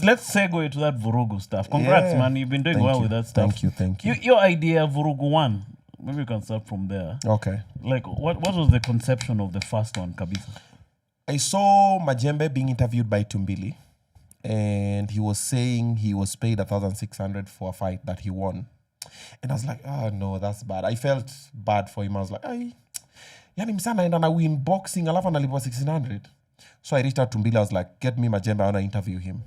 Let's segue to that Vurugu stuff. Congrats, man. You've been doing well with that stuff. Thank you. Your idea, Vurugu 1, maybe we can start from there. Okay. Like, what was the conception of the first one, Kabisa? I saw Majembe being interviewed by Tumbili, and he was saying he was paid 1,600 for a fight that he won. And I was like, oh, no, that's bad. I felt bad for him. I was like, ay, yani msana enda na win boxing, alafu analipwa 1,600. So I reached out to Tumbili. I was like, get me Majembe, I want to interview him.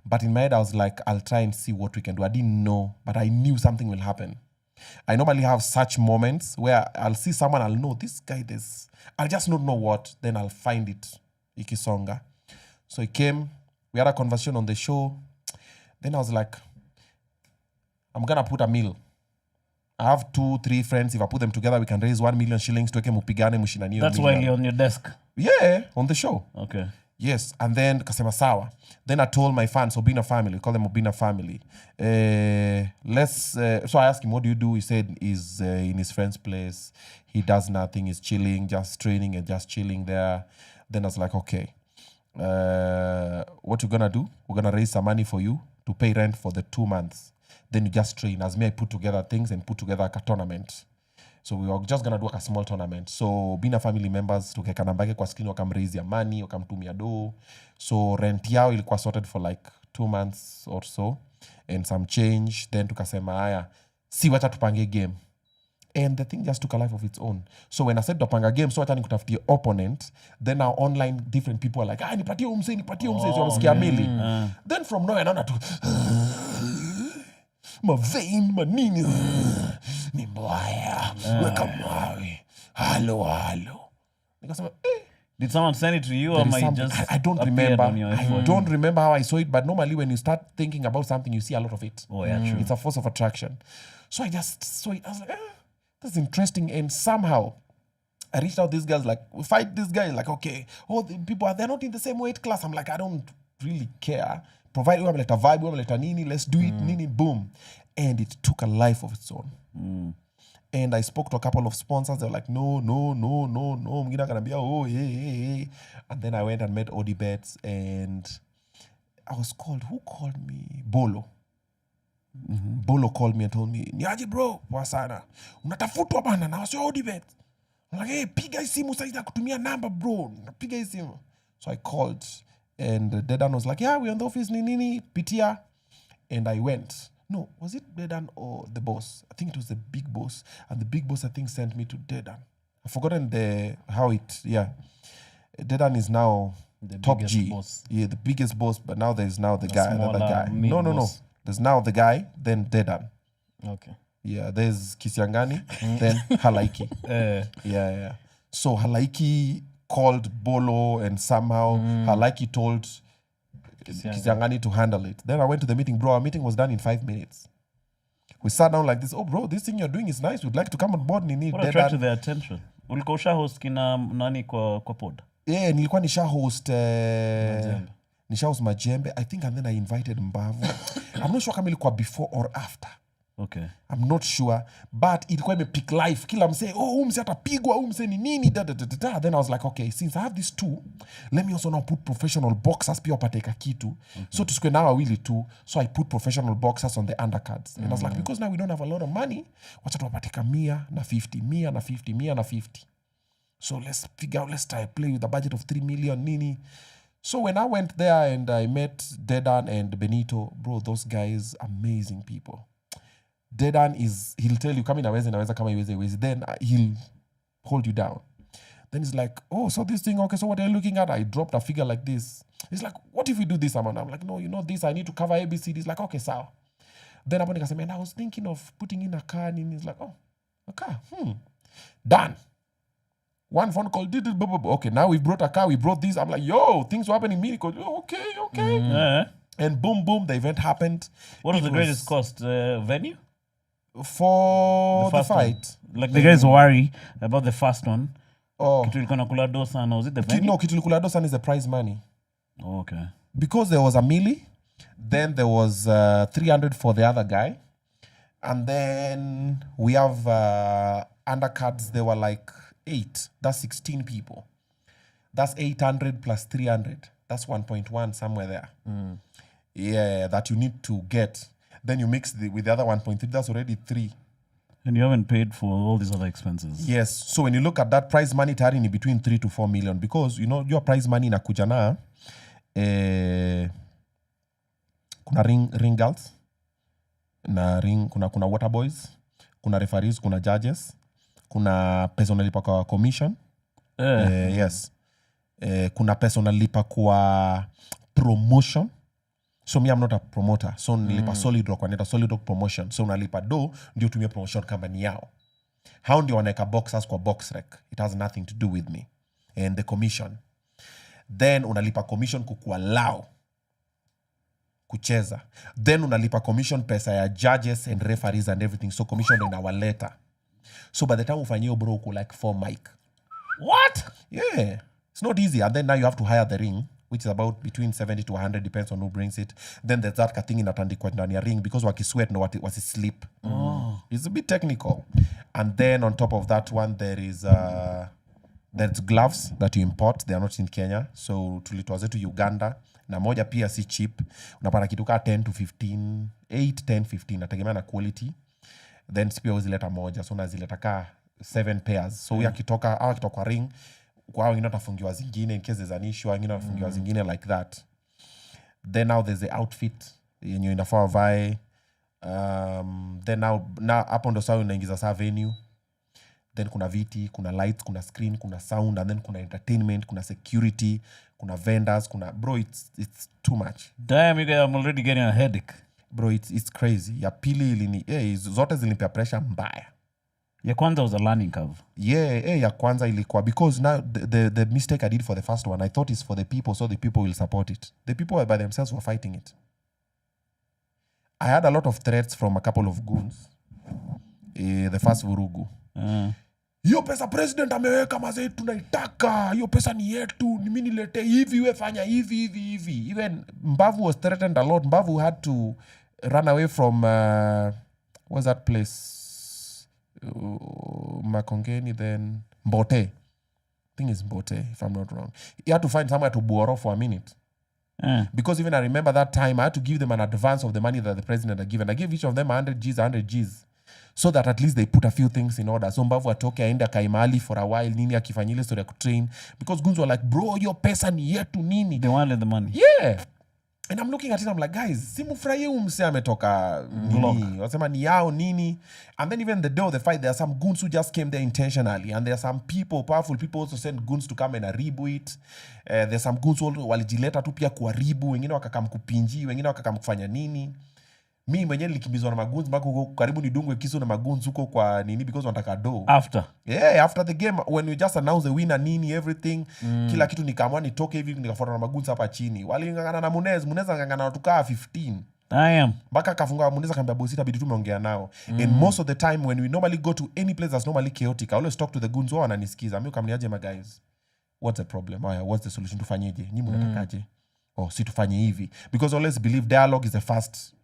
But in my head, I was like, I'll try and see what we can do. I didn't know, but I knew something will happen. I normally have such moments where I'll see someone, I'll know this guy, I'll just not know what, then I'll find it. Ikisonga. So he came, we had a conversation on the show. Then I was like, I'm going to put a meal. I have 2-3 friends. If I put them together, we can raise 1 million shillings. That's while you're on your desk? Yeah, on the show. Okay. Yes, and then kasema sawa. Then I told my fans, Obinna family, we call them Obinna family. So I asked him, what do you do? He said he's in his friend's place. He does nothing. He's chilling, just training and just chilling there. Then I was like, okay, what you're going to do? We're going to raise some money for you to pay rent for the 2 months. Then you just train. As me, I put together things and put together a tournament. So we were just going to do a small tournament. So Obinna family members, tukekanambake kwa screen, wakamraise ya money, wakamtumia do. So rent yao ilikuwa sorted for like 2 months or so. And some change. Then tukasema haya, si wacha tupange game. And the thing just took a life of its own. So when I said tupanga game, so wacha nikutafutie opponent. Then now online, different people are like, nipatie umse. So wamsikia mili. Then from nowhere, naona tu... Mavein, manini, ni mbaya, weka mawe, halo. Did someone send it to you or might just I don't remember. I don't remember how I saw it, but normally when you start thinking about something, you see a lot of it. Oh, yeah, true. It's a force of attraction. So I just saw it. I was like, that's interesting. And somehow, I reached out to these guys, like, we fight this guy. Like, okay, the people, they're not in the same weight class. I'm like, I don't really care. Provide you a vibe, nini, let's do it, nini, boom. And it took a life of its own. And I spoke to a couple of sponsors. They were like, no. Mgina kanambia, hey. And then I went and met Odibets, and I was called. Who called me? Bolo. Bolo called me and told me, niaje bro, wasana. Unatafutwa bana na wasio Odibets. I'm like, hey, piga simu saizi kutumia number bro. Piga simu. So I called, and Dedan was like, yeah, we're in the office, nini, pitia. And I went. No, was it Dedan or the boss? I think it was the big boss. And the big boss, I think, sent me to Dedan. I've forgotten Dedan is now the top G. Boss. Yeah, the biggest boss, but now there's now the guy, another guy. No. There's now the guy, then Dedan. Okay. Yeah, there's Kisiangani, then Halaiki. Yeah. So Halaiki called Bolo, and somehow Halaiki told Kisiangani to handle it. Then I went to the meeting, bro. Our meeting was done in 5 minutes. We sat down like this. Oh, bro, this thing you're doing is nice. We'd like to come on board. What attracted their attention? Ulikuwa usha host kina nani kwa pod? Yeah, nilikuwa nisha host Majembe. I think, and then I invited Mbavu. I'm not sure kama ilikuwa before or after. Okay. I'm not sure, but ilikuwa imepick life. Kila mse, mse atapigwa, mse ni nini, da. Then I was like, okay, since I have these two, let me also now put professional boxers pia wapateka kitu. Okay. So tusikwe na wawili tu. So I put professional boxers on the undercards. And I was like, because now we don't have a lot of money, wacha tuwapateka 150. So let's figure out, let's try play with a budget of 3 million, nini. So when I went there and I met Dedan and Benito, bro, those guys, amazing people. Dedan he'll tell you, come in naweza kama iweze. Then he'll hold you down. Then he's like, so this thing, okay, so what are you looking at? I dropped a figure like this. He's like, what if we do this, Amanda? I'm like, no, this, I need to cover ABC. He's like, okay, sawa. Then I said, man, I was thinking of putting in a car. And he's like, a car? Done. One phone call, okay, now we brought a car, we brought this. I'm like, things were happening. Me, okay. And boom, the event happened. What was the greatest cost? Venue? For the fight. Like the guys worry about the first one. Kitulikula Dosan, was it the venue? No, Kitulikula Dosan is the prize money. Oh, okay. Because there was a milli, then there was 300 for the other guy. And then we have undercards, there were like 8. That's 16 people. That's 800 plus 300. That's 1.1 somewhere there. Yeah, that you need to get. Then you mix with the other 1.3, that's already 3. And you haven't paid for all these other expenses. Yes. So when you look at that prize money tayari ni between 3 to 4 million because you know your prize money inakuja na kuna ring girls na kuna water boys, kuna referees, kuna judges, kuna pesa unalipa kwa commission. Yes. Kuna pesa unalipa kwa promotion. So me, I'm not a promoter. So nilipa Solid Rock, wanaita Solid Rock promotion. So unalipa do ndio tumia promotion company yao. How ndio wanaweka boxers kwa box rec. It has nothing to do with me. And the commission. Then unalipa commission kukuallow kucheza. Then unalipa commission pesa ya judges and referees and everything. So commission in our letter. So by the time ufanyio bro uko like 4 mic. What? Yeah. It's not easy. And then now you have to hire the ring, which is about between 70 to 100, depends on who brings it. Then there's that thing inatandikwa ndani ya ring because wakisweat no wasisleep. It's a bit technical. And then on top of that one, there's gloves that you import. They are not in Kenya. So tulitoa zetu Uganda. Na moja pia si cheap. Unapata kitu ka 10 to 15, 8, 10, 15. Nategemea na quality. Then pia uzileta moja. So nazileta ka 7 pairs. So akitoka kwa ring, kwa wengine watafungiwa zingine in case there's an issue, wengine watafungiwa zingine like that. Then now there's the outfit yenye inafaa vae. Then now hapo ndo sawa unaingiza saa venue. Then kuna viti, kuna lights, kuna screen, kuna sound, and then kuna entertainment, kuna security, kuna vendors, bro, it's too much. Damn, you guys, I'm already getting a headache. Bro, it's crazy. Ya pili zote zilinipea pressure mbaya. Ya kwanza was a learning curve. Yeah, ya kwanza ilikuwa because now the mistake I did for the first one, I thought it's for the people so the people will support it. The people by themselves were fighting it. I had a lot of threats from a couple of goons. The first Vurugu. Hiyo pesa president ameweka mazee tunaitaka. Hiyo pesa ni yetu. Mimi nilete hivi we fanya hivi. Even Mbavu was threatened a lot. Mbavu had to run away from what's that place? Makongeni, then Mbote. I think it's Mbote, if I'm not wrong. He had to find somewhere to borrow for a minute. Because even I remember that time, I had to give them an advance of the money that the president had given. I gave each of them 100 Gs. So that at least they put a few things in order. So Mbavu atoke aende akaimali for a while, nini akifanyile story ya kutrain. Because goons were like, bro, your pesa ni yetu nini. They wanted the money. Yeah. And I'm looking at it, I'm like, guys, simufurahie umse ametoka nini. Wasema ni yao nini. And then even the fight, there are some goons who just came there intentionally. And there are some powerful people also send goons to come and aribu it. There are some goons who walijileta tu pia kuaribu. Wengine wakakam kupinji, wengine wakakam kufanya nini. Mi mwenye nilikimbizwa na magoons mpaka karibu nidungwe kisu na magoons huko kwa nini because wanataka do. After the game when we just announced the winner nini everything kila kitu nikaamua nitoke hivi nikafuata na magoons hapa chini. Walingangana na Munez angangana na tukaa 15. Mpaka kafunga Munez akamwambia boss itabidi tumeongea nao. And most of the time when we normally go to any place that's normally chaotic, I always talk to the goons wao wananisikiza. Mimi kamniaje my guys? What's the problem? What's the solution? Tufanyeje? Nyinyi mnatakaje? Si tufanye hivi. Because always believe dialogue is the first.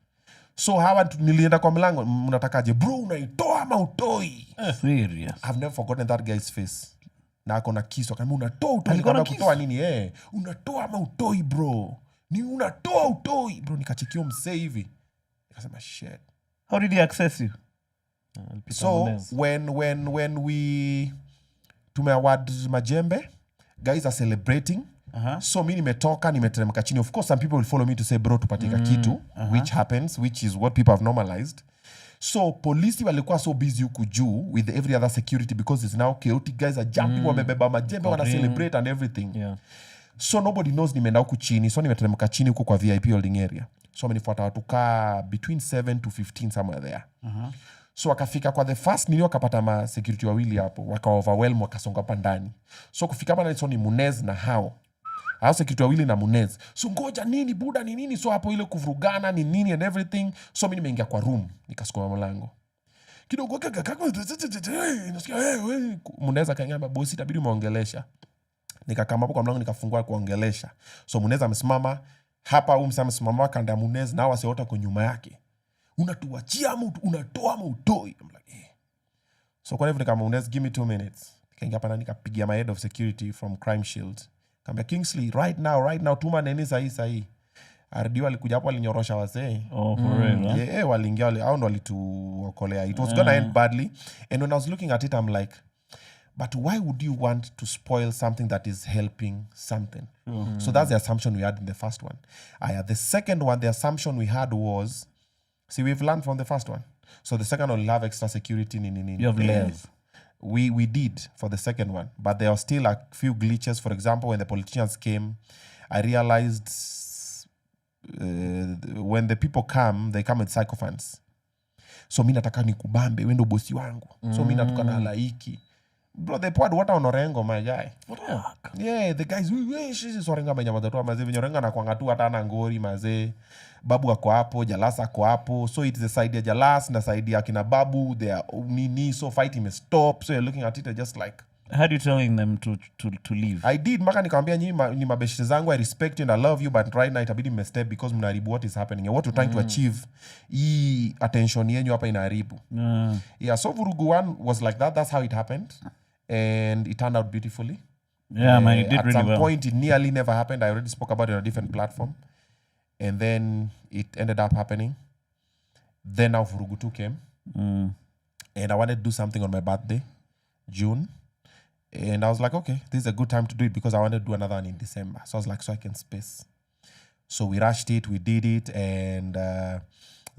So hawa nilienda kwa mlango mnatakaje bro unaitoa ama utoi? Serious. I've never forgotten that guy's face. Na akona kisu akaniambia unatoa utoi. Nikamwambia kutoa nini unatoa ama utoi bro? Ni unatoa utoi bro, nikachekio msee hivi. Nikasema shit. How did he access you? So when we tumeaward majembe, guys are celebrating. So mi nimetoka nimeteremka chini. Of course some people will follow me to say bro tupatika kitu which happens, which is what people have normalized. So polisi walikuwa so busy huku juu with every other security because it's now chaotic. Guys are jumping wamebeba majembe wana celebrate and everything. So nobody knows nimeenda huku chini. So nimeteremka chini huku kwa VIP holding area. So wamenifuata watu ka between 7 to 15 somewhere there. So wakafika kwa the first nini wakapata ma security wawili hapo. Waka overwhelm wakasonga hapa ndani. So kufika hapa so ni Munez na hao security wawili na Munez. So ngoja nini buda ni nini. So hapo ile kuvurugana ni nini and everything. So mimi nimeingia kwa room nikasukuma mlango. Kidogo kaka Munez akaniambia boss itabidi muongelesha. Nikakama hapo kwa mlango nikafungua kuongelesha. So Munez amesimama hapa amesimama kanda Munez na wase wote kwa nyuma yake. Unatuachia ama unatoa ama utoi? I'm like So kwa hivyo nikama Munez give me 2 minutes. Nikaingia hapa na nikapigia my head of security from Crime Shield. Kambia Kingsley right now tuma neni sahi. RDO alikuja hapo alinyorosha wasee. Oh, for real, huh? Yeah, waliingia hao ndo walituokolea. It was gonna end badly. And when I was looking at it, I'm like, but why would you want to spoil something that is helping something? So that's the assumption we had in the first one. The second one, the assumption we had was, see, we've learned from the first one. So the second one will have extra security. You have layers. We did for the second one, but there are still a few glitches. For example, when the politicians came, I realized when the people come, they come with sycophants. So mi nataka nikubambe, wendo bosi wangu. So mi natuka na laiki. Bro, they poured water on Orengo, my guy. Fuck. Yeah, the guys, shishi Orengo amenyamaza maze, venye Orengo anakuanga tu hata ana ngori maze. Babu ako hapo, Jalas ako hapo. So it's the side ya Jalas na side ya kina Babu. They are nini, so fighting may stop. So you're looking at it and just like, How are you telling them to leave? I did. Maka nikamwambia ni mabeshte zangu, I respect you and I love you, but right now itabidi mmestep because mnaharibu what is happening and what you're trying to achieve. Hii attention yenyu hapa inaharibu. Yeah, so Vurugu 1 was like that. That's how it happened. And it turned out beautifully. Yeah, man, it did really well. At some point, it nearly never happened. I already spoke about it on a different platform. And then it ended up happening. Then now Vurugu 2 came. And I wanted to do something on my birthday, June. And I was like, okay, this is a good time to do it because I wanted to do another one in December. So I was like, so I can space. So we rushed it, we did it. And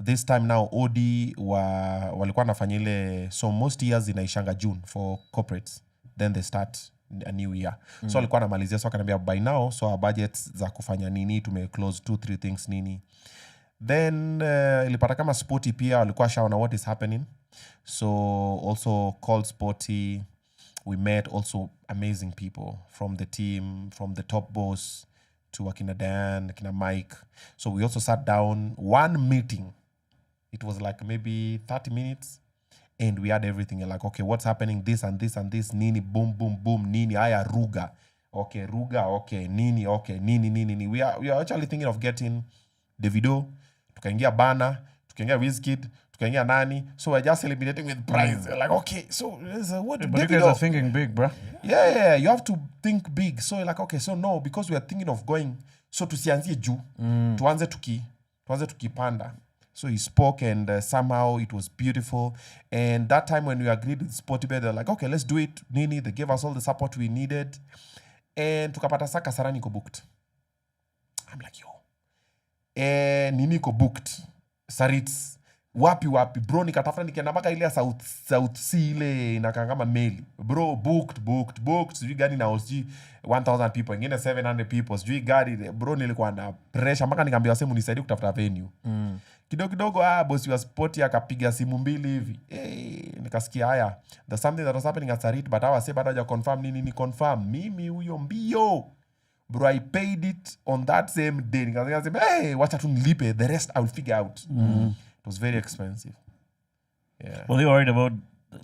this time now, OD walikuwa nafanya ile, so most years inaishanga June for corporates. Then they start a new year. So walikuwa namalizia, so akaniambia by now, so our budgets za kufanya nini, tume close 2-3 things nini. Then ilipata kama Sporty pia, walikuwa shawana what is happening. So also called Sporty. We met also amazing people from the team, from the top boss to Akina Dan, Akina Mike. So we also sat down, one meeting. It was like maybe 30 minutes. And we had everything. You're like, okay, what's happening? This and this and this. Nini, boom, boom, boom. Nini, aya, Ruga. Okay, Ruga, okay. Nini, okay. Nini. We are actually thinking of getting Davido. Tukaingia Bana. Tukaingia Wizkid. Tukaingia Nani. So we're just eliminating with prize. Like, okay, so what do But you guys are thinking big, bro. Yeah, you have to think big. So you're like, okay, so no, because we are thinking of going, so tusianzie juu. Tuanze tukipanda. So he spoke and somehow it was beautiful. And that time when we agreed with Sportybet, they're like, okay, let's do it. Nini, they gave us all the support we needed. And tukapata saka Kasarani ko booked. I'm like, yo. And Nini ko booked. Saritz. Wapi. Bro, nikatafuta nikienda mpaka ile South Sea ile inakangama meli. Bro, booked. Sijui gani na OSG 1,000 people. Ingine 700 people. Sijui gari. Bro, nilikuwa na pressure. Mpaka nikambiwa semu nisaidie kutafuta venue. Kidogo bosi wa Sporty akapiga simu 2 hivi. Nikasikia haya. There's something that was happening at Sarit, but I say bado haja confirm nini confirm. Mimi huyo mbio. Bro, I paid it on that same day. Nikasema, wacha tu nilipe. The rest I will figure out. It was very expensive. Yeah. Were they worried about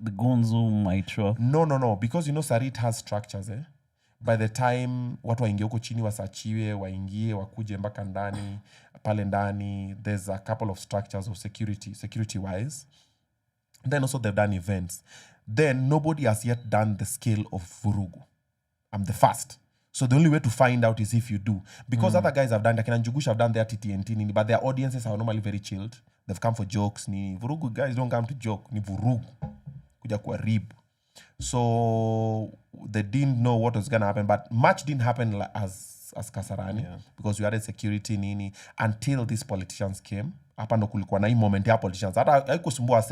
the goons who might show up? No. Because Sarit has structures, By the time watu waingie huko chini wasachiwe, waingie, wakuje mpaka ndani, pale ndani, there's a couple of structures of security-wise. Then also they've done events. Then nobody has yet done the scale of Vurugu. I'm the first. So the only way to find out is if you do. Because other guys have done, like Njugusha have done their TTNT, but their audiences are normally very chilled. They've come for jokes. Vurugu guys don't come to joke. Ni Vurugu. Kuja kwa rib. So they didn't know what was going to happen. But much didn't happen as Kasarani. Yeah. Because we had a security nini until these politicians came. Hapa ndo kulikuwa na hii moment ya politicians. Hata haikusumbua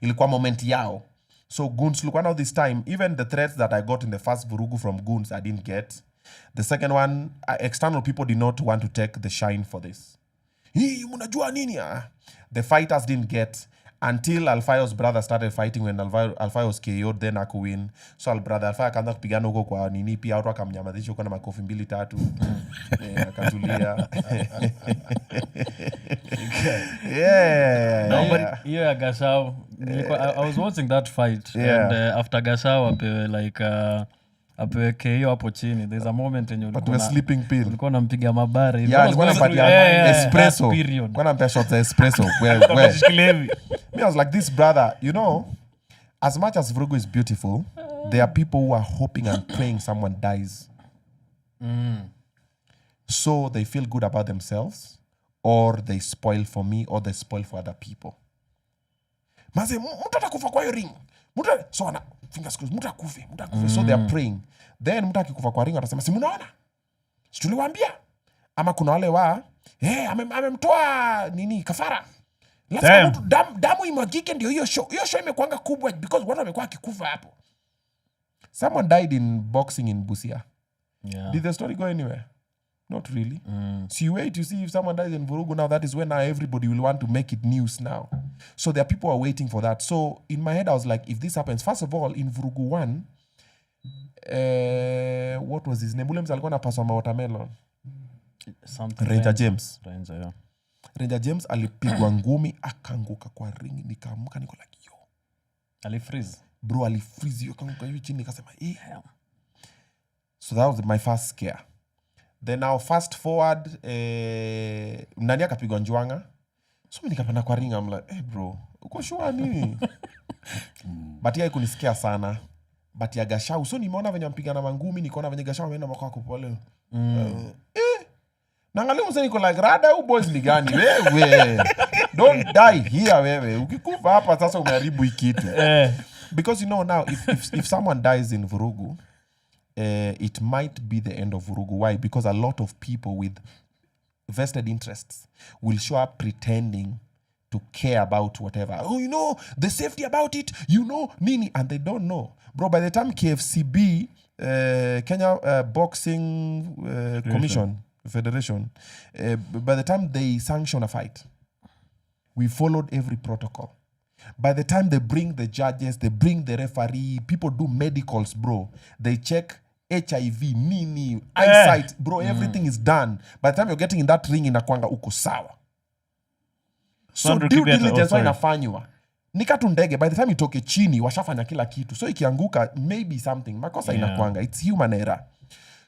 ilikuwa moment yao. So goons look now this time. Even the threats that I got in the first Vurugu from goons, I didn't get. The second one, external people did not want to take the shine for this. Munajua nini? The fighters didn't get until Alfayo's brother started fighting. When Alfayo was KO'd, then aku win. So brother Alfayo akaanza kupigana huko kwa nini, pia watu akamnyamazisha huko na makofi 2-3. Akatulia. Yeah. No, but yeah, Gashao. I was watching that fight. Yeah. And after Gashao apewe KO hapo chini. There's a moment in ulikuwa sleeping pill. Ulikuwa nampiga mabare. Yeah, alikuwa anampatia espresso. Alikuwa anampatia shots espresso. Where? Me, I was like, this brother, as much as Vurugu is beautiful, there are people who are hoping and praying someone dies. So they feel good about themselves. or they spoil for me or they spoil for other people. Maze mtu atakufa kwa hiyo ring. So ana fingers crossed mtu akufe. So they are praying. Then mtu akikufa kwa ring atasema si mnaona? Si tuliwaambia? Ama kuna wale wa amemtoa nini kafara. Lazima mtu damu imwagike ndio hiyo show. Hiyo show imekuanga kubwa because watu wamekuwa akikufa hapo. Someone died in boxing in Busia. Yeah. Did the story go anywhere? Not really. So you wait to see if someone dies in Vurugu now. That is when now everybody will want to make it news now. So there are people who are waiting for that. So in my head, I was like, if this happens, first of all, in Vurugu 1, what was his name? Ule mzee alikuwa anapaswa watermelon. Ranger James. Ranger James alipigwa ngumi akanguka kwa ring. Nikaamka niko like, yo. Alifreeze. Bro, alifreeze yo akanguka hiyo chini nikasema, So that was my first scare. Then now fast forward, nani akapigwa Njwanga. So mimi nikapanda kwa ring, I'm like, hey bro, uko sure nini? But ya ikunisikia sana. But ya Gashau, so nimeona venye mpigana mangumi, nikaona venye Gashau ameenda mwaka kupole. Naangalia mzee niko like, rada u boys ni gani wewe? Don't die here wewe. Ukikufa hapa sasa umeharibu hii kitu. Because you know now if someone dies in Vurugu, it might be the end of Vurugu. Why? Because a lot of people with vested interests will show up pretending to care about whatever. Oh, you know, the safety about it, you know, nini, and they don't know. Bro, by the time KFCB, Kenya Boxing Commission, Federation, by the time they sanction a fight, we followed every protocol. By the time they bring the judges, they bring the referee, people do medicals, bro. They check HIV, nini, eyesight, bro, everything is done. By the time you're getting in that ring, inakwanga uko sawa. So due diligence inafanywa. Nikatu ndege, by the time itoke chini, washafanya kila kitu. So ikianguka, maybe something. Makosa inakwanga. It's human error.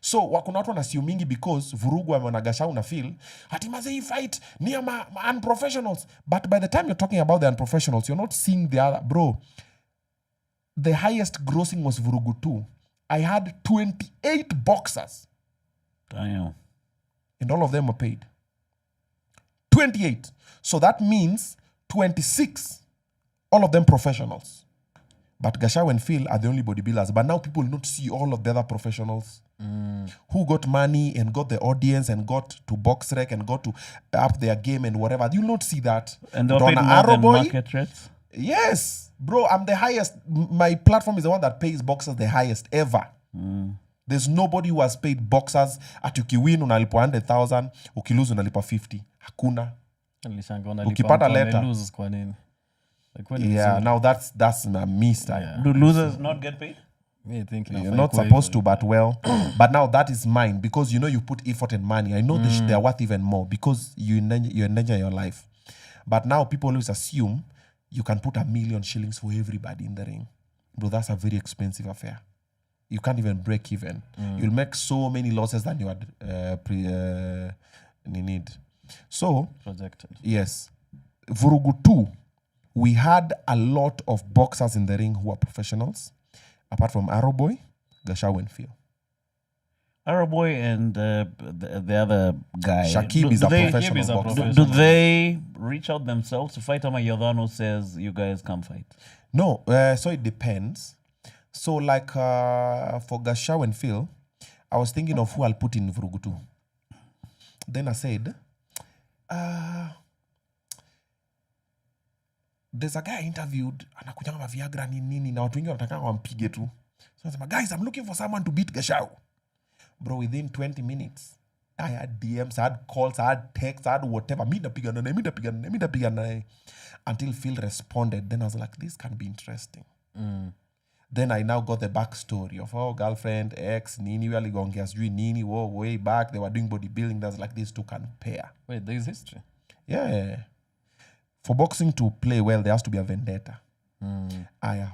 So wakuna watu wanasiumingi because Vurugu wanagasha una feel hati maze hii fight ni ama unprofessionals. But by the time you're talking about the unprofessionals, you're not seeing the other. Bro, the highest grossing was Vurugu 2. I had 28 boxers. Damn. And all of them were paid. 28. So that means 26. All of them professionals. But Gashau and Phil are the only bodybuilders. But now people will not see all of the other professionals who got money and got the audience and got to box rec and got to up their game and whatever. You'll not see that. And they're paid more than market rates? Yes. Bro, I'm the highest. My platform is the one that pays boxers the highest ever. There's nobody who has paid boxers at ukiwin unalipa 100,000, ukilose unalipa 50. Hakuna. Ukipata letter. Yeah, now that's a mistake. Yeah. Do losers not get paid? You're not supposed to, but well. But now that is mine because you know you put effort and money. I know they're worth even more because you endanger your life. But now people always assume you can put 1 million shillings for everybody in the ring. Bro, that's a very expensive affair. You can't even break even. You'll make so many losses than you had need. So, projected. Yes. Vurugu 2, we had a lot of boxers in the ring who are professionals. Apart from Arrowboy, Gashau and Phil. Arrowboy and the other guy. Shakib is a professional boxer. Do they reach out themselves to fight? Ama Yodhano says, you guys come fight? No, so it depends. So like for Gashau and Phil, I was thinking of who I'll put in Vurugu 2. Then I said, there's a guy I interviewed, anakujanga ma Viagra nini na watu wengi wanataka wampige tu. So I said, guys, I'm looking for someone to beat Gashau. Bro, within 20 minutes, I had DMs, I had calls, I had texts, I had whatever. Mida pigana. Until Phil responded. Then I was like, this can be interesting. Then I now got the backstory of girlfriend, ex, nini, we aligongea sijui nini, way back, they were doing bodybuilding. That's like these two can pair. Wait, there is history? Yeah. For boxing to play well, there has to be a vendetta.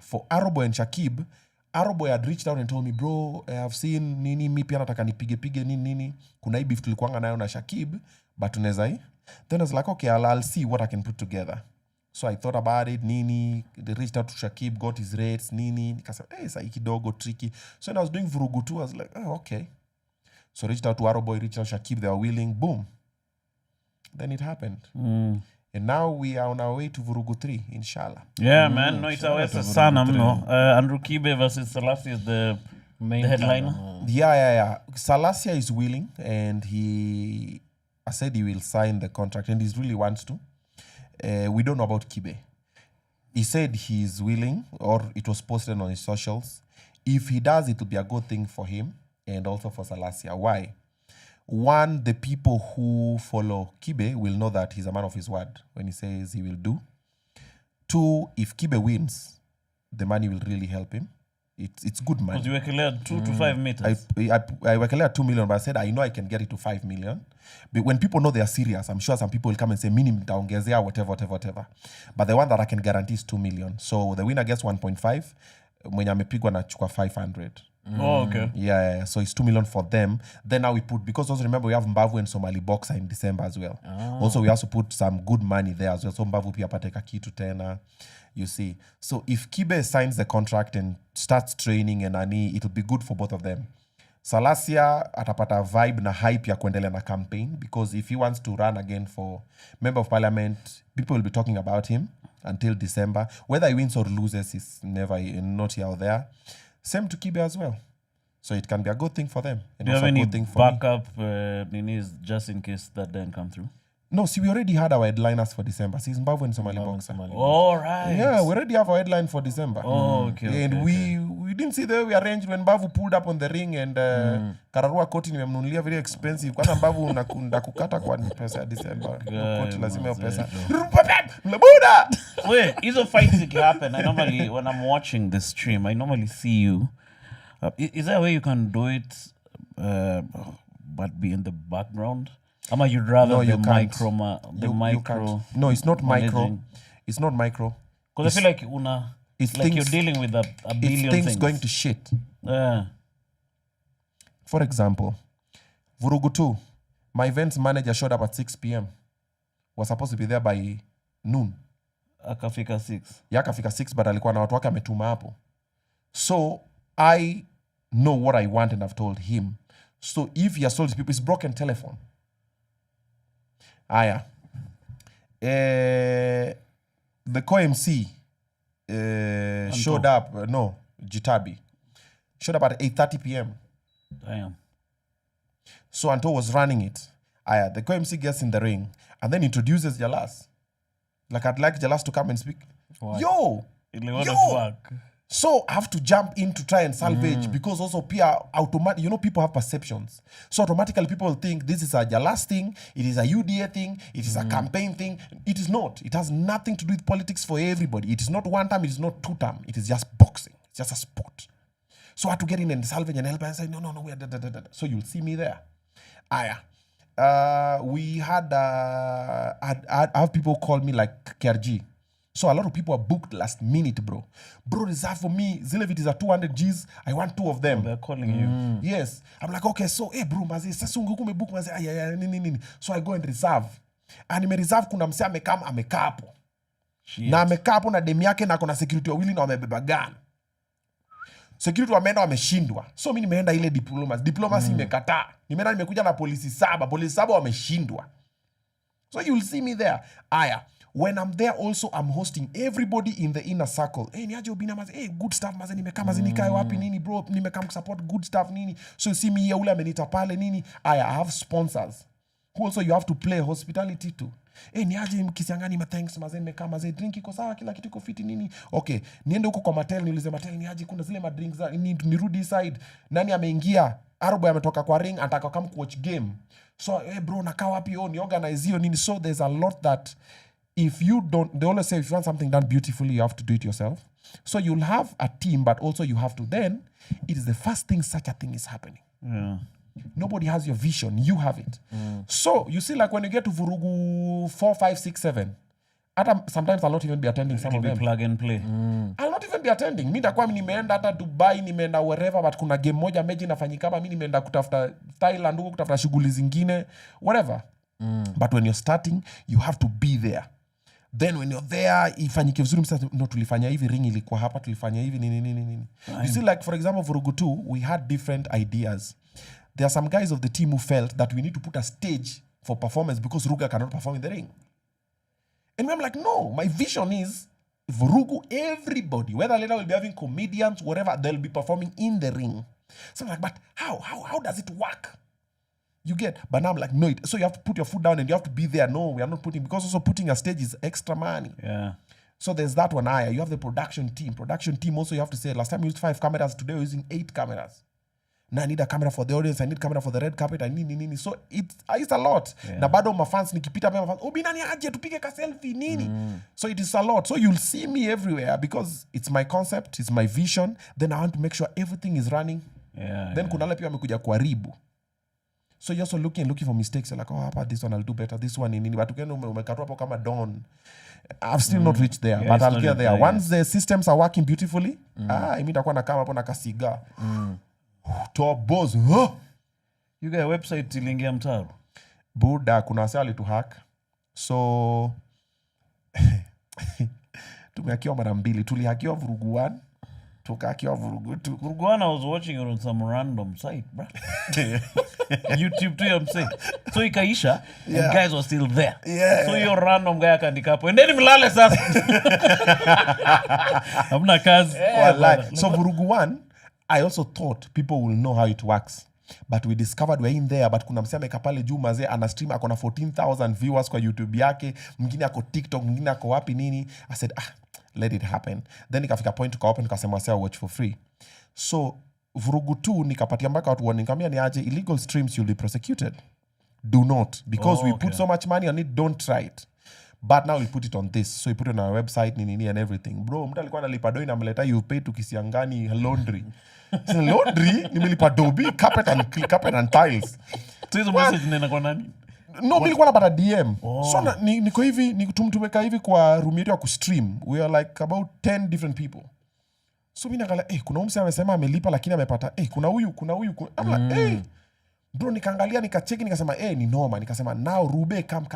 For Arrowboy and Shakib, Arrowboy had reached out and told me, bro, I've seen nini, mi pia nataka nipige nini. Kuna hii beef tulikuanga nayo na Shakib, but tunaweza hii. Then I was like, okay, I'll see what I can put together. So I thought about it, nini. They reached out to Shakib, got his rates, nini. Nikasema, sa hiki dogo, tricky. So when I was doing Vurugu 2, I was like, okay. So reached out to Arrowboy, reached out to Shakib, they were willing, boom. then it happened. And now we are on our way to Vurugu 3, inshallah. Yeah, man. No, itaweza sana mno. Andrew Kibe versus Selassie is the headliner. Yeah. Selassie is willing, and I said he will sign the contract, and he really wants to. We don't know about Kibe. He said he's willing, or it was posted on his socials. If he does, it will be a good thing for him and also for Selassie. Why? One, the people who follow Kibe will know that he's a man of his word when he says he will do. Two, if Kibe wins, the money will really help him. It's good money. Because you wekelea 2 to 5 meters. I wekelea 2 million, but I said I know I can get it to 5 million. But when people know they are serious, I'm sure some people will come and say, minimum nitaongezea, whatever. But the one that I can guarantee is 2 million. So the winner gets 1.5. Mwenye amepigwa anachukua 500. Oh, okay. Yeah, so it's 2 million for them. Then now we put, because also remember we have Mbavu and Somali Boxer in December as well. Also we also put some good money there as well. So Mbavu pia pateka kitu tena. You see. So if Kibe signs the contract and starts training and Ani, it'll be good for both of them. Salasia atapata vibe na hype ya kuendelea na campaign, because if he wants to run again for member of parliament, people will be talking about him until December. Whether he wins or loses is not here or there. Same to Kibe as well. So it can be a good thing for them. And Do you have also a any good thing for me. backup Ninis just in case that didn't come through? No, see, we already had our headliners for December. See, Zimbabwe and Somali Boxer. All right. Yeah, we already have our headline for December. Oh, okay. And we didn't see the way we arranged when Mbavu pulled up on the ring and Kararua koti nimemnunulia very expensive. Kwanza Mbavu ndakukata kwa pesa ya December. Koti lazima hiyo pesa. Mlabuda! Wait, hizo fights happen. I normally, when I'm watching the stream, I normally see you. Is there a way you can do it but be in the background? Ama you'd rather No, the you can't. micro Can't. No, it's not micro. managing? It's not micro. Because I feel like it's like you're things- dealing with a billion It's things things. going to shit. Yeah. For example, Vurugu 2, my events manager showed up at 6 p.m. Was supposed to be there by noon. Akafika 6. Yakafika 6, but alikuwa na watu wake ametuma hapo. So I know what I want and I've told him. So if he has told his people, it's broken telephone. Aya. The co-MC showed up, Jitabi, showed up at 8:30 p.m. Damn. So Anto was running it. Aya, the co-MC gets in the ring and then introduces Jalas. Like, I'd like Jalas to come and speak. What? Yo! What the Yo! fuck? So I have to jump in to try and salvage because also automatic, people have perceptions. So automatically people will think this is a Jalas thing, it is a UDA thing, it is a campaign thing. It is not. It has nothing to do with politics for everybody. It is not one time, it is not two time. It is just boxing. It's just a sport. So I had to get in and salvage and help and say, no, we are da. So you'll see me there. Aya. We had, I have people call me like KRG. So a lot of people are booked last minute, bro. Bro, reserve for me. Zile vitu za 200 Gs. I want 2 of them. They're calling you. Yes. I'm like, okay, so, hey, bro, mazi, sasa ungekuwa umebook mazi, nini. So I go and reserve. And nimereserve kuna msee amekaa hapo. Shit. Na amekaa hapo na demu yake na kuna security wawili na wamebeba gun. Security wameenda wameshindwa. So mimi nimeenda ile diplomacy imekataa. Nimeenda nimekuja na polisi 7 wameshindwa. So you'll see me there. Aya. When I'm there also, I'm hosting everybody in the inner circle. Hey, niaje Obinna maze, hey, good stuff maze, nimekaa maze, nikae wapi nini bro, nimekaa support good stuff nini. So you see me here, ule amenita pale nini. I have sponsors who also you have to play hospitality too. Hey, niaje Kisiangani thanks maze, nimekaa maze, drink iko sawa, kila kitu iko fiti nini. Okay, niende huko kwa Mattel, niulize Mattel niaje kuna zile madrinks za nirudi side. Nani ameingia? Arobo ametoka kwa ring, anataka come watch game. So hey bro, nakaa wapi? Oh, ni organize hiyo nini. So there's a lot that if you don't, they always say if you want something done beautifully, you have to do it yourself. So you'll have a team, but also you have to then, it is the first thing such a thing is happening. Yeah. Nobody has your vision, you have it. So you see, like when you get to Vurugu 4, 5, 6, 7, sometimes I'll not even be attending some of them. Plug and play. I'll not even be attending. Mi nitakuwa nimeenda hata Dubai, nimeenda wherever, but kuna game moja meji inafanyika hapa, mi nimeenda kutafuta Thailand huko, kutafuta shughuli zingine, whatever. But when you're starting, you have to be there. Then when you're there, ifanyike vizuri msasa, no, tulifanya hivi, ring ilikuwa hapa, tulifanya hivi, nini. You see, like for example, Vurugu 2, we had different ideas. There are some guys of the team who felt that we need to put a stage for performance because Ruga cannot perform in the ring. And I'm like, no, my vision is Vurugu, everybody, whether later we'll be having comedians, whatever, they'll be performing in the ring. So I'm like, but how does it work? You get, but now I'm like, no, so you have to put your foot down and you have to be there. No, we are not putting, because also putting a stage is extra money. Yeah. So there's that one. You have the production team. Production team also, you have to say, last time we used 5 cameras, today we're using 8 cameras. Now I need a camera for the audience, I need camera for the red carpet, I need. So it's a lot. Yeah. Na bado mafans nikipita pia mafans, Obinna ni aje tupige ka selfie nini. So it is a lot. So you'll see me everywhere because it's my concept, it's my vision. Then I want to make sure everything is running. Yeah. Then kuna wale pia wamekuja kuharibu. So you're also looking for mistakes. You're like, oh, hapa, this one I'll do better. This one nini. But ukienda umekatwa hapo kama Don. I've still not reached there, Yeah, but I'll get there. there, Once the systems are working beautifully, mimi nitakuwa na kama hapo na kasiga. Top boss. You got a website iliingia mtaro. Buda kuna wase walituhack. So tumehakiwa mara mbili. Tulihakiwa Vurugu 1, tukahakiwa Vurugu 2. Vurugu 1, I was watching it on some random site, bro. YouTube too, I'm saying. So ikaisha, and guys were still there. Yeah. So your random guy akaandika hapo, endeni mlale sasa. Hamna kazi. Wallahi. So Vurugu 1, I also thought people will know how it works. But we discovered we're in there, but kuna msema pale juu mazee ana stream akona 14,000 viewers kwa YouTube yake, mwingine ako TikTok, mwingine ako wapi nini. I said, let it happen. Then ikafika point tukaopen tukasema wase watch for free. So Vurugu 2 nikapatia mpaka watu warning, nikamwambia ni aje, illegal streams you'll be prosecuted. Do not, because we put so much money on it, don't try it. But now we put it on this. So we put it on our website, nini and everything. Bro, mtu alikuwa analipa doi na mleta you pay to Kisiangani laundry. Laundry nimelipa dobi carpet and tiles. So hizo message nena kwa nani? No, nilikuwa napata DM. So niko hivi tumeweka hivi kwa room yetu ya kustream. We are like about 10 different people. So mimi nakaangalia kuna mse amesema amelipa lakini amepata kuna huyu. I'm like bro, nikaangalia nikacheki nikasema ni noma. Nikasema now Rube come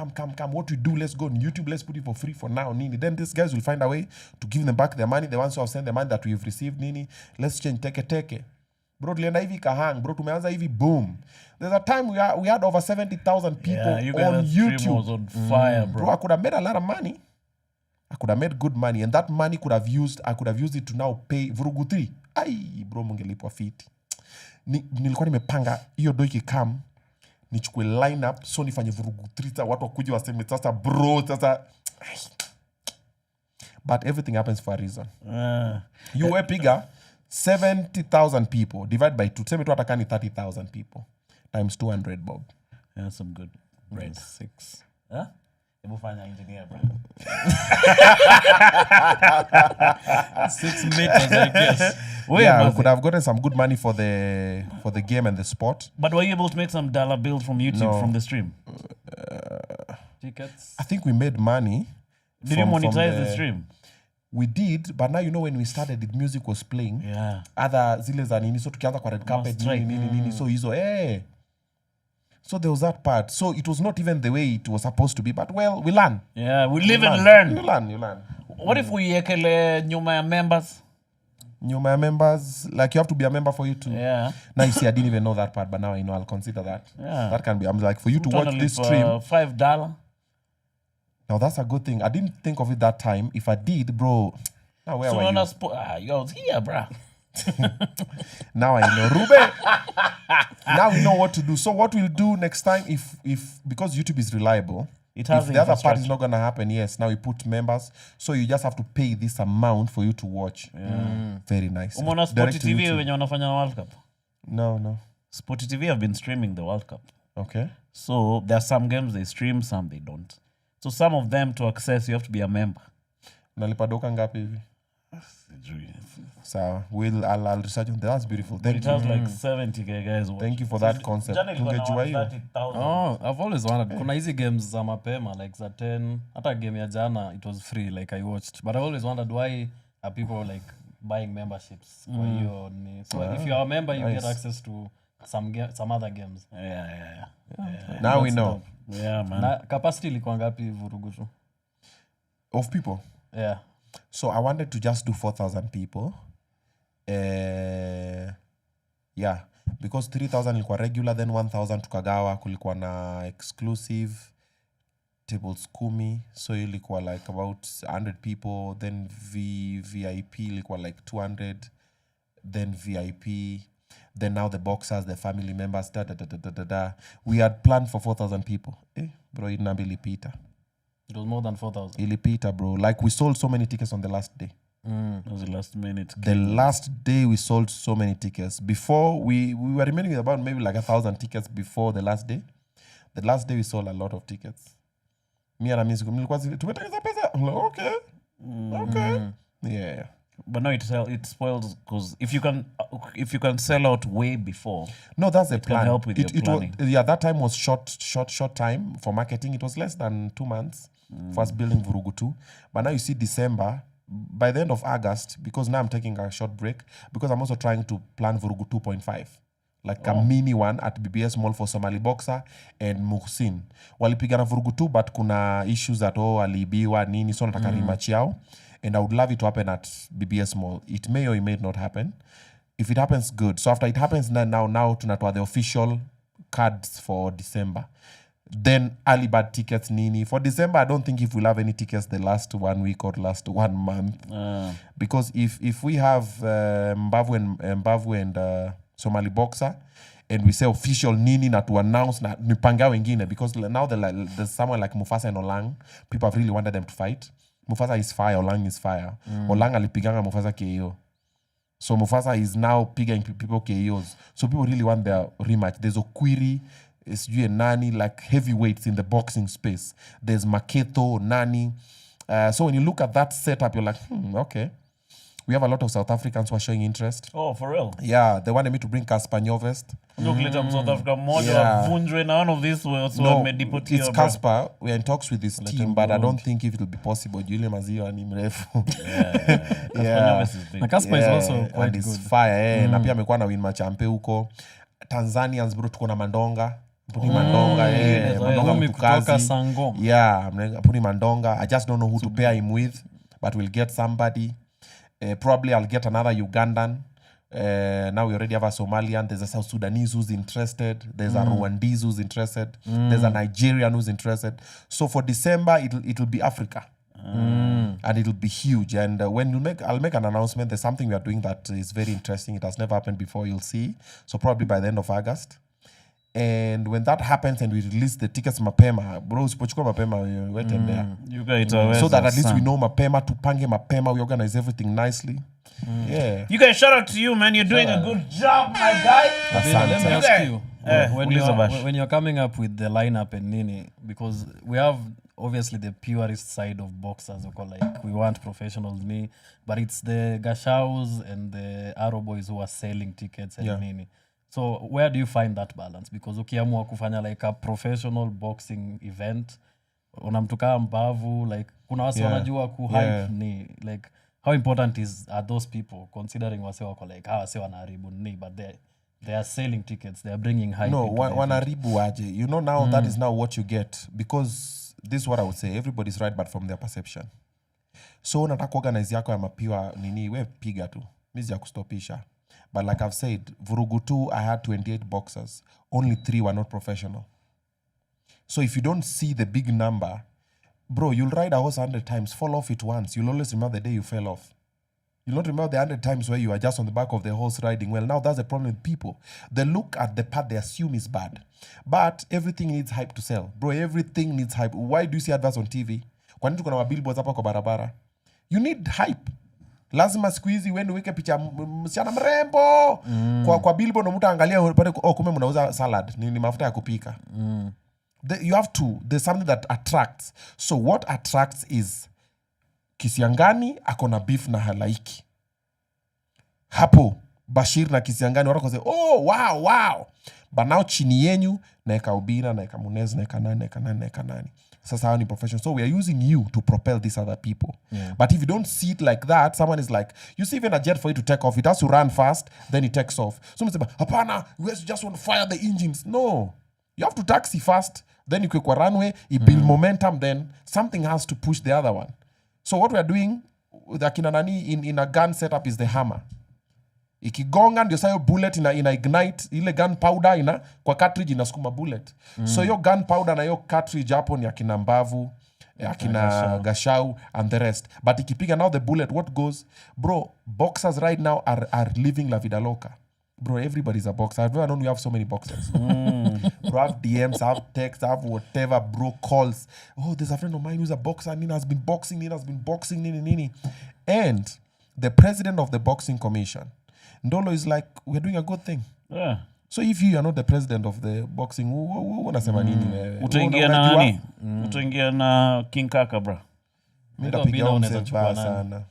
what we do, let's go on YouTube, let's put it for free for now nini. Then these guys will find a way to give them back their money, the ones who have sent the money that we've received nini. Let's change teke bro. Tulienda hivi kahang bro, tumeanza hivi boom. There's a time we had over 70,000 people on YouTube. Was on fire, bro. I could have made a lot of money. I could have made good money, and that money I could have used it to now pay Vurugu 3. Ai bro, mungelipwa fiti. Nilikuwa nimepanga hiyo doi kikam nichukue line up so nifanye Vurugu 3 watu wakuje waseme sasa bro sasa. But everything happens for a reason. You were bigger 70,000 people divide by 2, sema tu atakani 30,000 people times 200 bob. Yeah, some good bread. 6. Huh? Hebu fanya engineer, bro. 6 meters, I guess. We could have gotten some good money for the game and the sport. But were you able to make some dollar bills from YouTube from the stream? Tickets. I think we made money. Did you monetize the stream? We did, but now when we started, the music was playing. Yeah. Other zile za nini, so tukianza kwa red carpet nini, so hizo So there was that part. So it was not even the way it was supposed to be, but well, we learn. Yeah, we live and learn. You learn. What if we ekele nyuma ya members? Nyuma ya members, like you have to be a member for you to. Yeah. Now you see, I didn't even know that part, but now I know I'll consider that. Yeah. That can be. I'm like, for you to watch this stream. $5. Now that's a good thing. I didn't think of it that time. If I did, bro, now where were you? I was here, bro. Now I know. Rube, now we know what to do. So what we'll do next time, if because YouTube is reliable, it has if the other part is not going to happen, yes, now we put members. So you just have to pay this amount for you to watch. Yeah. Very nice. Umona Sporty TV wenye wanafanya World Cup? No. Sporty TV have been streaming the World Cup. Okay. So there are some games they stream, some they don't. So some of them to access, you have to be a member. Nalipa doka ngapi hivi? So I'll research on that. That's beautiful. Thank you. It has like 70 guys. Thank you for that concept. Oh, I've always wanted. Kuna hizi games za mapema like za 10. Hata game ya jana it was free like I watched. But I always wondered why are people like buying memberships kwa hiyo ni. So if you are a member you get access to some other games. Yeah. Now we know. Yeah, man. Na capacity ilikuwa ngapi Vurugu tu? Of people? Yeah. So I wanted to just do 4,000 people. Yeah. because 3000 ilikuwa regular, then 1000 tukagawa, kulikuwa na exclusive tables 10, so ilikuwa like about 100 people, then VIP ilikuwa like 200, then VIP, then now the boxers, the family members, we had planned for 4000 people. Bro, ilipita. It was more than 4000. Ilipita, bro. Like we sold so many tickets on the last day. It was the last minute. The last day we sold so many tickets. Before we were remaining with about maybe like 1,000 tickets before the last day. The last day we sold a lot of tickets. Me and Amizi nilikuwa tumetengeza pesa. Okay. Okay. Yeah. But now it spoils because if you can sell out way before. No, that's the plan. Can help with your planning. That time was short time for marketing. It was less than 2 months for us building Vurugu 2. But now you see December, by the end of August, because now I'm taking a short break, because I'm also trying to plan Vurugu 2.5. Like a mini one at BBS Mall for Somali Boxer and Muhsin. Walipigana Vurugu 2, but kuna issues at all, alibiwa, nini, so nataka rematch yao. And I would love it to happen at BBS Mall. It may or it may not happen. If it happens, good. So after it happens, now tunatoa the official cards for December. Then early bird tickets nini. For December, I don't think if we'll have any tickets the last 1 week or last 1 month. Because if we have Mbavu and Somali Boxer, and we say official nini na to announce na nipanga wengine, because now there's someone like Mufasa and Olang. People have really wanted them to fight. Mufasa is fire, Olang is fire. Olang alipiganga Mufasa KO. So Mufasa is now picking people KOs. So people really want their rematch. There's Okwiri, SG and Nani, like heavyweights in the boxing space. There's Maketo, Nani. So when you look at that setup, you're like, okay. We have a lot of South Africans who are showing interest. Oh, for real? Yeah, they wanted me to bring Casper Nyovest. Look, South Africa moja vunjwe na one of these no, it's Casper. We're in talks with this team, but I don't think if it will be possible. Julie Maziwa ni mrefu. Yeah. Na Casper is also quite and good. It's fire. Na pia amekuwa na win machampe huko. Tanzanians bro tuko na Mandonga. Puni Mandonga. Mandonga kutoka Sangom. Yeah, Puni Mandonga. I just don't know who to pair him with, but we'll get somebody. Probably I'll get another Ugandan. Now we already have a Somalian. There's a South Sudanese who's interested. There's a Rwandese who's interested. There's a Nigerian who's interested. So for December, it'll be Africa. And it'll be huge. And when I'll make an announcement. There's something we are doing that is very interesting. It has never happened before. You'll see. So probably by the end of August. And when that happens and we release the tickets mapema, bro, usipochukua mapema, we're there. You guys so that at least we know mapema, tupange mapema, we organize everything nicely. Yeah. You guys, shout out to you, man. You're doing a good job, my guy. Let me ask you, when when you're coming up with the lineup and nini, because we have obviously the purist side of boxers, like we want professionals, but it's the Gashaus and the Arrow boys who are selling tickets and nini. So where do you find that balance? Because ukiamua kufanya like a professional boxing event, unamtuka Mbavu, like kuna wasi wanajua kuhype ni, like how important are those people considering wase wako like wase wanaharibu ni, but they are selling tickets, they are bringing hype. No, wanaharibu aje. You know now that is now what you get, because this is what I would say, everybody's right but from their perception. So unataka organize yako ya mapiwa nini, we piga tu. Mizi ya kustopisha. But like I've said, Vurugu 2, I had 28 boxers. Only 3 were not professional. So if you don't see the big number, bro, you'll ride a horse 100 times, fall off it once. You'll always remember the day you fell off. You'll not remember the 100 times where you are just on the back of the horse riding well. Now that's the problem with people. They look at the part they assume is bad. But everything needs hype to sell. Bro, everything needs hype. Why do you see adverts on TV? Kwa nini tuko na billboards hapa kwa barabara? You need hype. Lazima siku hizi uende uweke picha msichana mrembo kwa billboard, na mtu angalia pale, kumbe mnauza salad, ni mafuta ya kupika. You have to, there's something that attracts. So what attracts is Kisiangani akona beef na Halaiki. Hapo Bashir na Kisiangani wako say, oh wow. But now chini yenyu naeka Obinna, naeka Munez, naeka nani. Sasa hao ni professional. So we are using you to propel these other people. Yeah. But if you don't see it like that, someone is like, you see even a jet for you to take off, it has to run fast, then it takes off. Someone says, hapana, we just want to fire the engines. No. You have to taxi fast, then you quick runway, you build momentum, then something has to push the other one. So what we are doing with Akina Nani in a gun setup is the hammer. ikigonga ndio sayo bullet ina ignite ile gunpowder ina kwa cartridge inasukuma bullet. So hiyo gunpowder na hiyo cartridge hapo ni akina Mbavu, akina Gashau and the rest. But ikipiga now the bullet, what goes? Bro, boxers right now are living la vida loca. Bro, everybody's a boxer. I've never known you have so many boxers. Bro, I have DMs, I have texts, I have whatever, bro, calls. Oh, there's a friend of mine who's a boxer. Nina has been boxing, Nini. And the president of the boxing commission, Ndolo, is like, we're doing a good thing. Yeah. So if you are not the president of the boxing, unasema nini? Utaingia na nani? Utaingia na King Kaka, bro. Mimi ndapiga unaweza sana.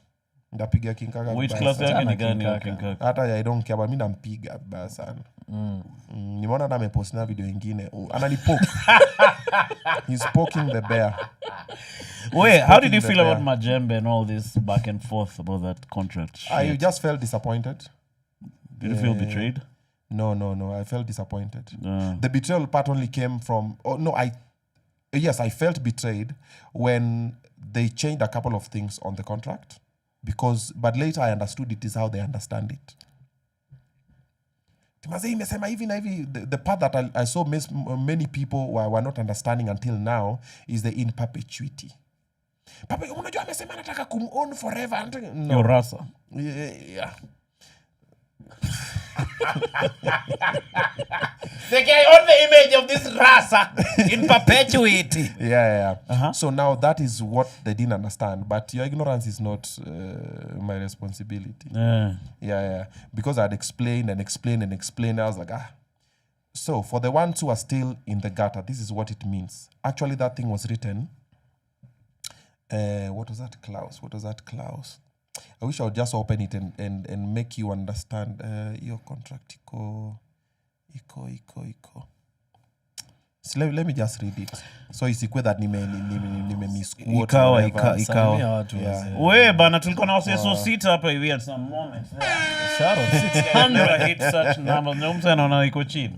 Ndapiga King Kaka. Which class yake ni gani King Kaka? Hata I don't care, but mimi ndampiga baya sana. Nimeona na amepost na video nyingine. Ananipoke. He's poking the bear. Wait, how did you feel about Majembe and all this back and forth about that contract? I just felt disappointed. Did you feel betrayed? No. I felt disappointed. The betrayal part only came from... I felt betrayed when they changed a couple of things on the contract. But later I understood it is how they understand it. The part that I saw many people were not understanding until now is the in perpetuity. Papa, unajua amesema nataka kum-own forever. No. Your rasa. Yeah. They can own the image of this rasa in perpetuity. Yeah. So now that is what they didn't understand. But your ignorance is not my responsibility. Yeah. Because I had explained. I was like, So for the ones who are still in the gutter, this is what it means. Actually, that thing was written. What was that, Klaus? I wish I would just open it and make you understand. Your contract, iko. So let me just read it. So isikwe that nime misquote. Ikawa. We bana tulikuwa na waseso sita hapa hivi at some moment. Shout out 600 hit such numbers. Na mtu anaona iko chini.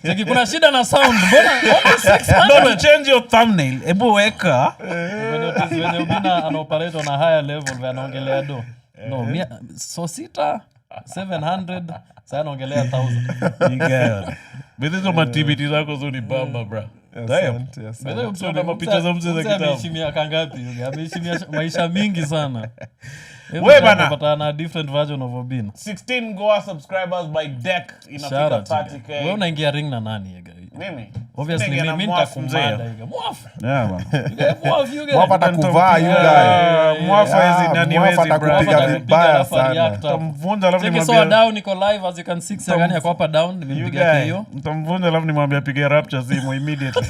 Cheki kuna shida na sound. Mbona only 600? Don't change your thumbnail. Ebu weka. When Obinna an operator on a higher level wanaongelea do. No, so sita 700 sasa naongelea 1000. Igaya. Bezo matibiti zako zoni bamba bra. Yes. Bezo msona mapicha za mzee za kitabu. Ameishi miaka ngapi? Ameishi maisha mingi sana. We bana. But ana different version of Obinna. 16 Goa subscribers by deck inafika 30k. Wewe unaingia ring na nani yega? Mimi. Obviously mimi nitakumada yega. Mwafu. Yeah man. Mwafu atakuvaa you guy. Mwafu hizi nani wezi bro. Atakupiga vibaya sana. Tamvunja alafu nimwambia. So down niko live as you can see Kisiangani yako hapa down nimempiga hiyo. Mtamvunja alafu nimwambia apige rapture simu immediately.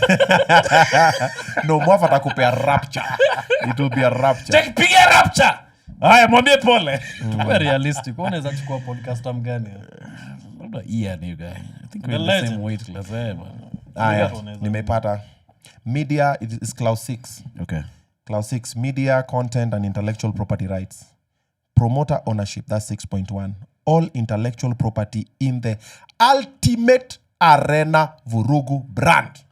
No, Mwafu atakupea rapture. It will be a rapture. Take piga rapture. Haya mwambie pole. Tuwe realistic. Unaweza chukua podcast mgani? Labda Ian you guy. I think we're in the same weight class nimepata. Media is clause 6. Okay. Clause 6, media, content and intellectual property rights. Promoter ownership, that's 6.1. All intellectual property in the ultimate arena Vurugu brand.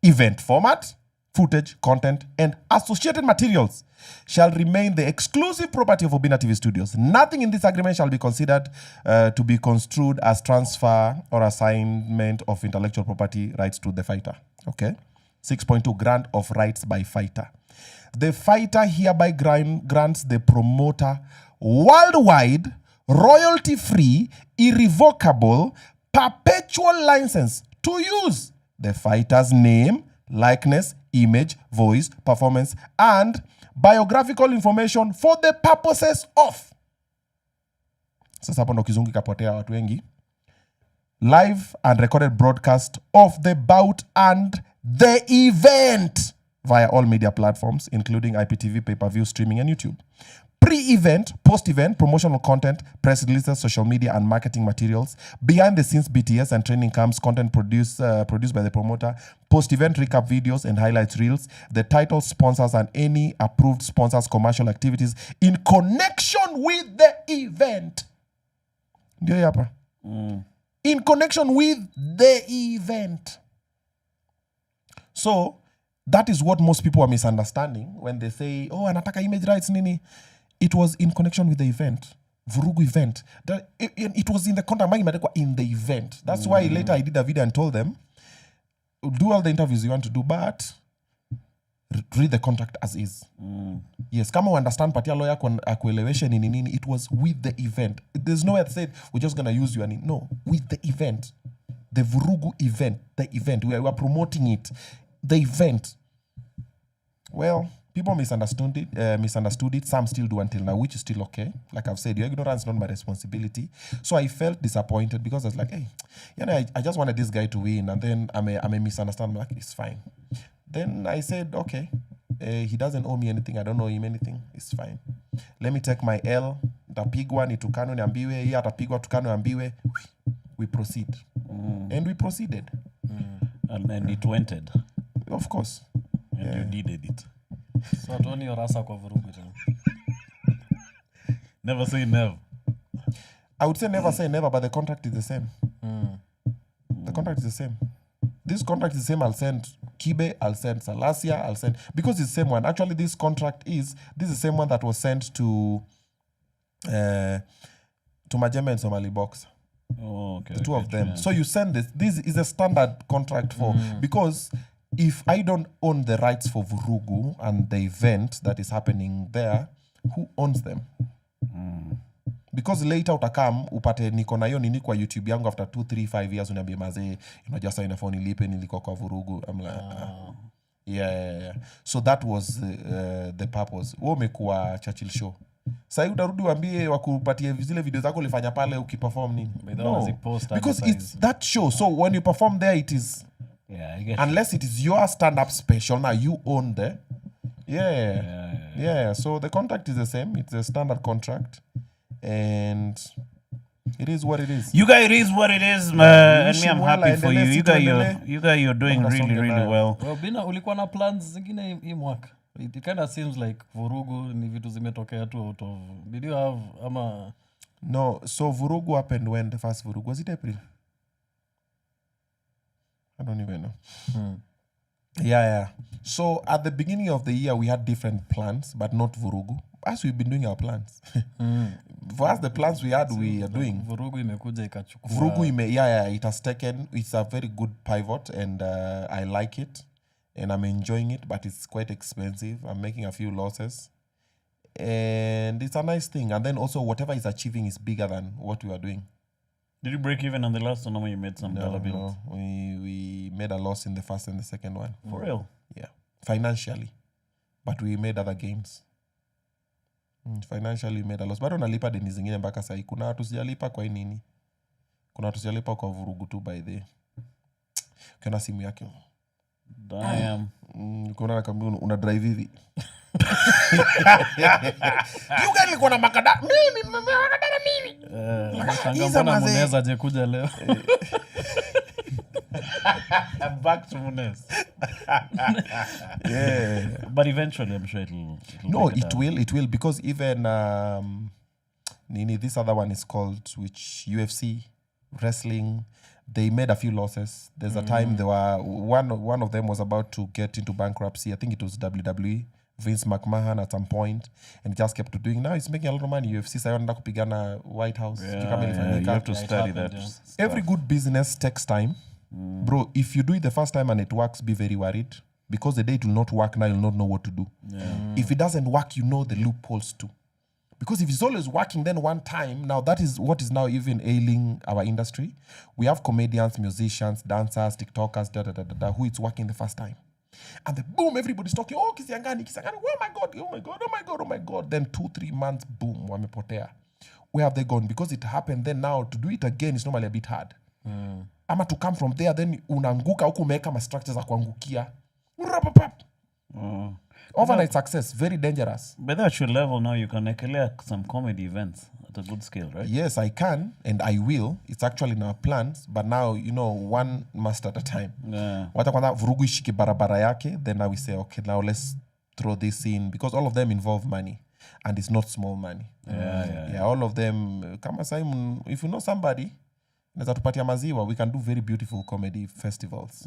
Event format, footage, content, and associated materials shall remain the exclusive property of Obinna TV Studios. Nothing in this agreement shall be considered to be construed as transfer or assignment of intellectual property rights to the fighter. Okay? 6.2, grant of rights by fighter. The fighter hereby grants the promoter worldwide, royalty-free, irrevocable, perpetual license to use the fighter's name, likeness, image, voice, performance, and biographical information for the purposes of. Sasa hapo ndo kizungu kapotea watu wengi. Live and recorded broadcast of the bout and the event via all media platforms, including IPTV, pay-per-view, streaming, and YouTube. Pre-event, post-event, promotional content, press releases, social media, and marketing materials. Behind-the-scenes BTS and training camps, content produced by the promoter. Post-event recap videos and highlights reels. The title sponsors and any approved sponsors' commercial activities in connection with the event. Ndio hapa. In connection with the event. So, that is what most people are misunderstanding when they say, oh, anataka image rights nini. it was in connection with the event. Vurugu event. It was in the contract. In the event. That's why later I did a video and told them, do all the interviews you want to do, but read the contract as is. Yes, kama understand patia lawyer akueleweshe nini, it was with the event. There's no way that said we're just gonna use you and no, with the event. The Vurugu event, the event. We are promoting it. The event. Well, people misunderstood it. Some still do until now, which is still okay. Like I've said, your ignorance is not my responsibility. So I felt disappointed because I was like, hey, I just wanted this guy to win, and then I may misunderstand. I'm like, it's fine. Then I said, okay, he doesn't owe me anything. I don't owe him anything. It's fine. Let me take my L. Tapigwa ni tukano niambiwe. Yeye atapigwa tukano niambiwe. We proceed. And we proceeded. And then it went. Of course. And you did it. So Tony Orasa kwa Vurugu tena. Never say never. I would say never say never, but the contract is the same. The contract is the same. This contract is the same. I'll send Kibe, I'll send Salasia, I'll send... Because it's the same one. Actually, this contract is the same one that was sent to Majema and Somali Box. Oh, okay. The two of them. Yeah. So you send this. This is a standard contract for... Because if I don't own the rights for Vurugu and the event that is happening there, who owns them? Because later utakam upate niko na hiyo nini kwa YouTube yangu after 2, 3, 5 years uniambie mazee unajua sasa inafaa nilipe nilikuwa kwa Vurugu. I'm like yeah. So that was the purpose. Wewe umekuwa Churchill show. Sasa utarudi uambie wakupatie zile video zako ulifanya pale ukiperform nini? No. Because it's that show. So when you perform there it is I get unless it is your stand-up special, now you own the yeah. So the contract is the same. It's a standard contract. And it is what it is. You guys, it is what it is, man. And me, I'm happy for you. You guys, you're doing really well. Well, Obinna, ulikuwa na plans zingine hii mwaka? It kind of seems like Vurugu ni vitu zimetokea tu out of... Did you have ama... No, so Vurugu happened when the first Vurugu? Was it April? I don't even know. Yeah. So at the beginning of the year, we had different plans, but not Vurugu. As we've been doing our plans. For us, the plans we had, we are doing. Vurugu imekuja ikachukua. Vurugu it has taken, it's a very good pivot and I like it and I'm enjoying it, but it's quite expensive. I'm making a few losses and it's a nice thing. And then also whatever is achieving is bigger than what we are doing. Did you break even on the last one when you made some dollar bills? No, we made a loss in the first and the second one. For real? Yeah, financially. But we made other gains. Financially made a loss. Bado nalipa deni zingine mpaka sahi. Kuna watu sijalipa kwa nini? Kuna watu sijalipa kwa Vurugu tu by the. Kuna simu yake. Damn. Kuna nakambi una drive hivi. You guys liko na makada. Mimi makada mimi. Mbona Munez aje kuja leo? Back to Munez. Yeah. But eventually I'm sure it'll No, it will because even this other one is called which UFC wrestling. They made a few losses. There's a time they were one of them was about to get into bankruptcy. I think it was WWE. Vince McMahon at some point and just kept doing. Now he's making a lot of money. UFC sasa anaenda kupigana White House. You have to study that. Every good business takes time. Bro, if you do it the first time and it works, be very worried. Because the day it will not work, now you'll not know what to do. If it doesn't work, you know the loopholes too. Because if it's always working, then one time, now that is what is now even ailing our industry. We have comedians, musicians, dancers, TikTokers, who it's working the first time. And then boom, everybody's talking, oh, Kisiangani, oh my God. Then 2-3 months, boom, wamepotea. Where have they gone? Because it happened then now, to do it again is normally a bit hard. Ama to come from there, then unanguka huku umeweka ma structures za kuangukia. Overnight success, very dangerous. But at your level now, you can collect some comedy events at a good scale, right? Yes, I can, and I will. It's actually in our plans, but now, one must at a time. Wata kwanza Vurugu ishike barabara yake, then now we say, okay, now let's throw this in, because all of them involve money, and it's not small money. Yeah, all of them, kama Simon, if you know somebody, we can do very beautiful comedy festivals.